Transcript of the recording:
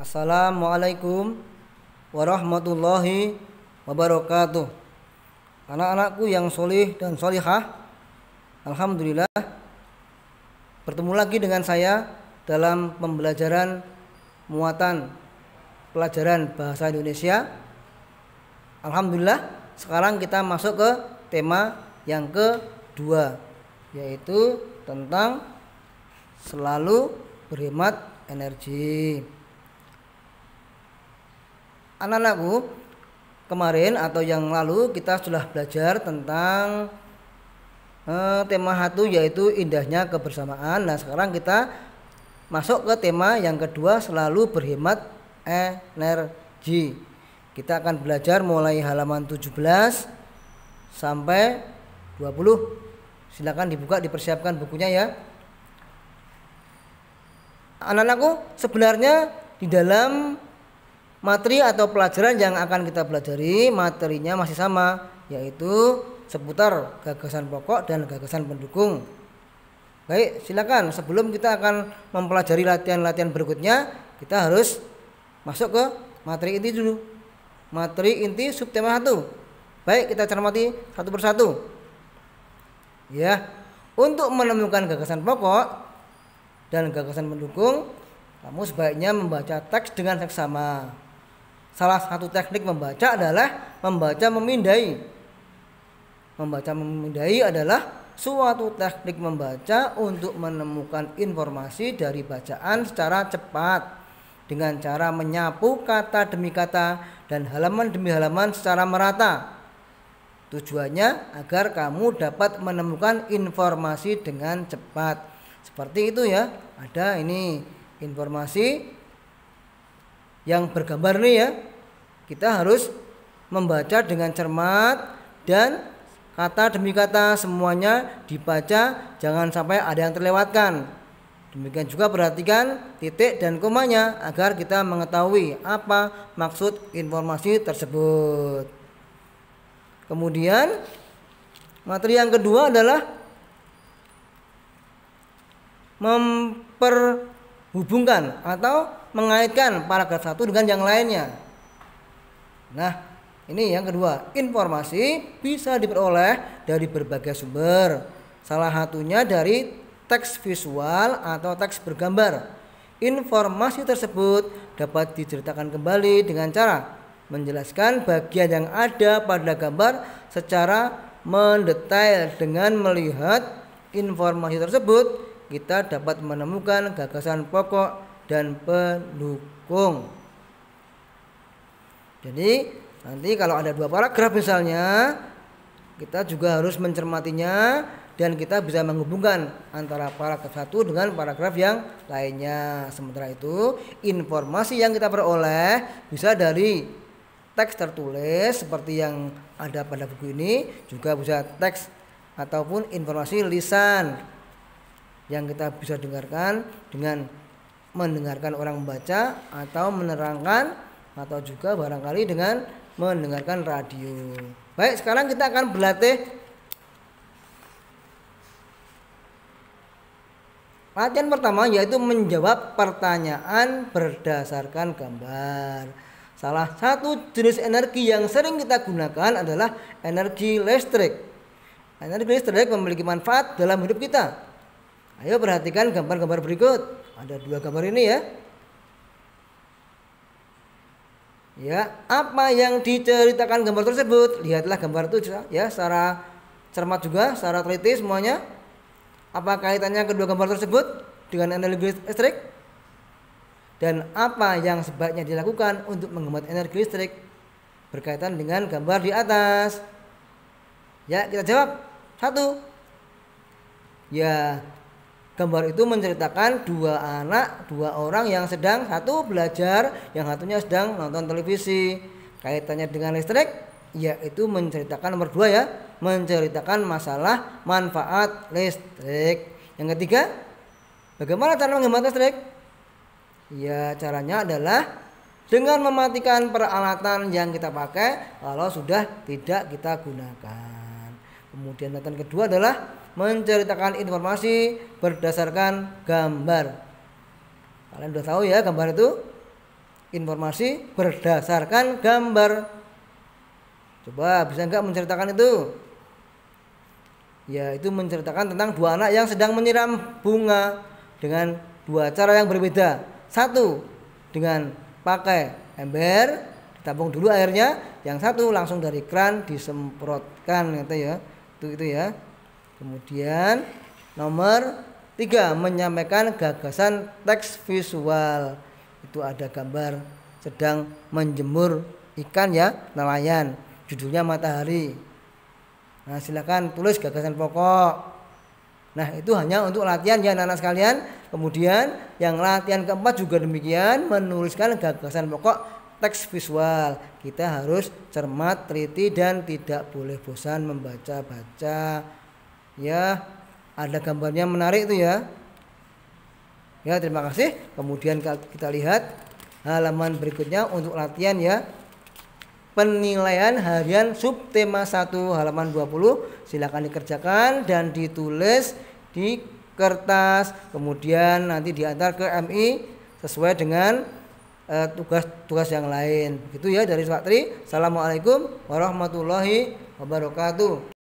Assalamualaikum warahmatullahi wabarakatuh. Anak-anakku yang solih dan solihah, alhamdulillah bertemu lagi dengan saya dalam pembelajaran muatan pelajaran bahasa Indonesia. Alhamdulillah sekarang kita masuk ke tema yang kedua, yaitu tentang selalu berhemat energi. Anak-anakku, kemarin atau yang lalu kita sudah belajar tentang tema satu, yaitu indahnya kebersamaan. Nah, sekarang kita masuk ke tema yang kedua, selalu berhemat energi. Kita akan belajar mulai halaman 17 sampai 20. Silakan dibuka, dipersiapkan bukunya ya. Anak-anakku, sebenarnya di dalam materi atau pelajaran yang akan kita pelajari, materinya masih sama, yaitu seputar gagasan pokok dan gagasan pendukung. Baik, silakan sebelum kita akan mempelajari latihan-latihan berikutnya, kita harus masuk ke materi inti dulu. Materi inti subtema 1. Baik, kita cermati satu persatu. Ya, untuk menemukan gagasan pokok dan gagasan pendukung, kamu sebaiknya membaca teks dengan seksama. Salah satu teknik membaca adalah membaca memindai. Membaca memindai adalah suatu teknik membaca untuk menemukan informasi dari bacaan secara cepat dengan cara menyapu kata demi kata dan halaman demi halaman secara merata. Tujuannya agar kamu dapat menemukan informasi dengan cepat. Seperti itu ya. Ada ini informasi yang bergambar nih ya. Kita harus membaca dengan cermat dan kata demi kata semuanya dibaca, jangan sampai ada yang terlewatkan. Demikian juga perhatikan titik dan komanya agar kita mengetahui apa maksud informasi tersebut. Kemudian materi yang kedua adalah memperhubungkan atau mengaitkan paragraf satu dengan yang lainnya. Nah, ini yang kedua. Informasi bisa diperoleh dari berbagai sumber. Salah satunya dari teks visual atau teks bergambar. Informasi tersebut dapat diceritakan kembali dengan cara menjelaskan bagian yang ada pada gambar secara mendetail. Dengan melihat informasi tersebut, kita dapat menemukan gagasan pokok dan pendukung. Jadi nanti kalau ada dua paragraf misalnya, kita juga harus mencermatinya dan kita bisa menghubungkan antara paragraf satu dengan paragraf yang lainnya. Sementara itu, informasi yang kita peroleh bisa dari teks tertulis seperti yang ada pada buku ini, juga bisa teks ataupun informasi lisan yang kita bisa dengarkan dengan mendengarkan orang membaca atau menerangkan, atau juga barangkali dengan mendengarkan radio. Baik, sekarang kita akan berlatih latihan pertama, yaitu menjawab pertanyaan berdasarkan gambar. Salah satu jenis energi yang sering kita gunakan adalah energi listrik. Energi listrik memiliki manfaat dalam hidup kita. Ayo perhatikan gambar-gambar berikut. Ada dua gambar ini ya. Ya, apa yang diceritakan gambar tersebut? Lihatlah gambar itu ya, secara cermat juga, secara teliti semuanya. Apa kaitannya kedua gambar tersebut dengan energi listrik? Dan apa yang sebaiknya dilakukan untuk menghemat energi listrik berkaitan dengan gambar di atas? Ya, kita jawab. 1. Ya, gambar itu menceritakan dua orang yang sedang, satu belajar, yang satunya sedang nonton televisi. Kaitannya dengan listrik, yaitu menceritakan nomor 2 ya, menceritakan masalah manfaat listrik. Yang ketiga, bagaimana cara menghemat listrik? Ya, caranya adalah dengan mematikan peralatan yang kita pakai kalau sudah tidak kita gunakan. Kemudian latihan kedua adalah menceritakan informasi berdasarkan gambar. Kalian udah tahu ya gambar itu? informasi berdasarkan gambar. Coba bisa enggak menceritakan itu? Ya, itu menceritakan tentang dua anak yang sedang menyiram bunga dengan dua cara yang berbeda. Satu dengan pakai ember, ditampung dulu airnya. Yang satu langsung dari keran disemprotkan gitu ya. Itu ya. Kemudian nomor 3 menyampaikan gagasan teks visual. Itu ada gambar sedang menjemur ikan ya, nelayan. Judulnya matahari. Nah, silakan tulis gagasan pokok. Nah, itu hanya untuk latihan ya anak-anak sekalian. Kemudian yang latihan keempat juga demikian, menuliskan gagasan pokok teks visual. Kita harus cermat, teliti dan tidak boleh bosan membaca-baca. Ya, ada gambarnya menarik itu ya. Ya, terima kasih. Kemudian kita lihat halaman berikutnya untuk latihan ya. Penilaian harian subtema 1 halaman 20. Silakan dikerjakan dan ditulis di kertas. Kemudian nanti diantar ke MI sesuai dengan tugas-tugas yang lain. Begitu ya dari Pak Tri. Assalamualaikum warahmatullahi wabarakatuh.